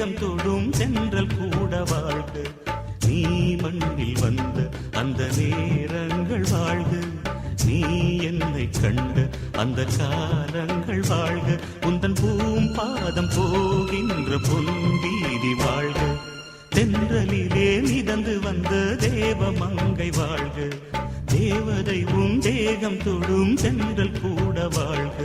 தேகம் தொடும் சென்றல் கூட வாழ்க. நீ மண்ணில் வந்த அந்த நேரங்கள் வாழ்க. நீ என்னை கண்ட அந்த காலங்கள் வாழ்க. உந்தன் பூம்பாதம் போகின்ற பொன்வீதி வாழ்க. தென்றலிலே மிதந்து வந்த தேவ மங்கை வாழ்க. தேவதை உன் தேகம் தொடும் சென்றல் கூட வாழ்க.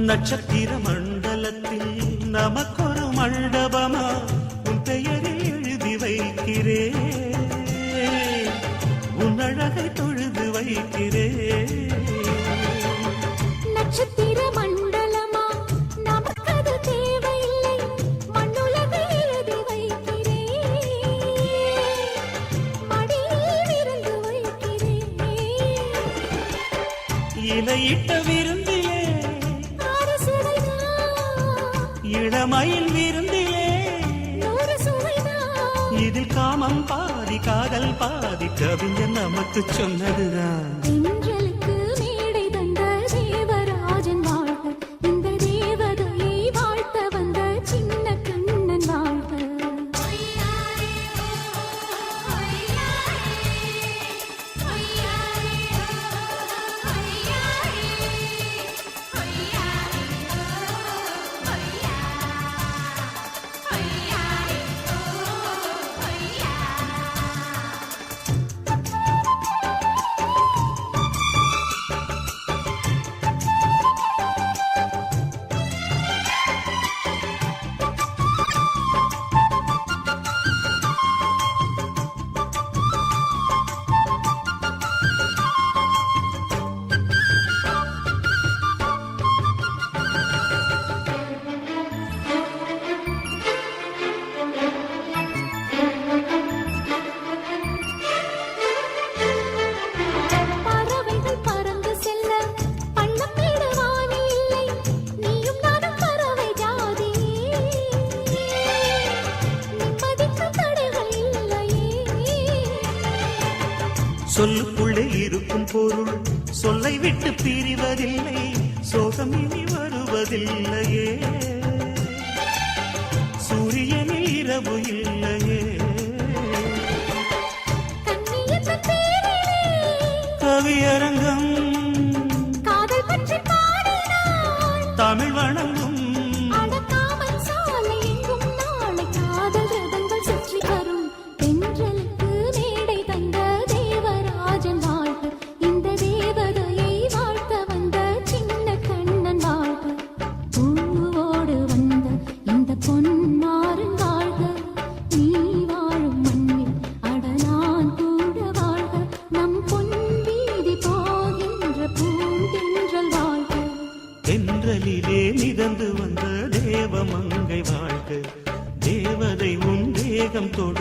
நட்சத்திர மண்டலத்தில் நமக்கொரு மண்டபமா உன் பெயரில் எழுதி வைக்கிறேன். உன் அழகை தொழுது வைக்கிறேன். நட்சத்திர மண்டலமா நமக்கது தேவையில்லை. மண்ணுலகை எழுதி வைக்கிறேன். மடியில் விருந்து வைக்கிறேன். இலையிட்ட விருந்திலே இளமயில் விருந்திலே இதில் காமம் பாதி காதல் பாதி கவிஞர் நமக்கு சொன்னதுதான். தென்றலுக்கு மேடை தந்த தேவராஜன் வாழ்க. இந்த தேவதையை வாழ்த்த வந்த சின்ன கண்ணன் வாழ்க. சொல்லுக்குள்ளே இருக்கும் பொருள் சொல்லை விட்டு பிரிவதில்லை. சோகம் இனி வருவதில்லையே. சூரியனில் இரவு இல்லையே. கவியரங்கம் தமிழ் வணங்கும். தென்றலிலே மிதந்து வந்த தேவ மங்கை வாழ்க. தேவதை உன் தேகம் தொடு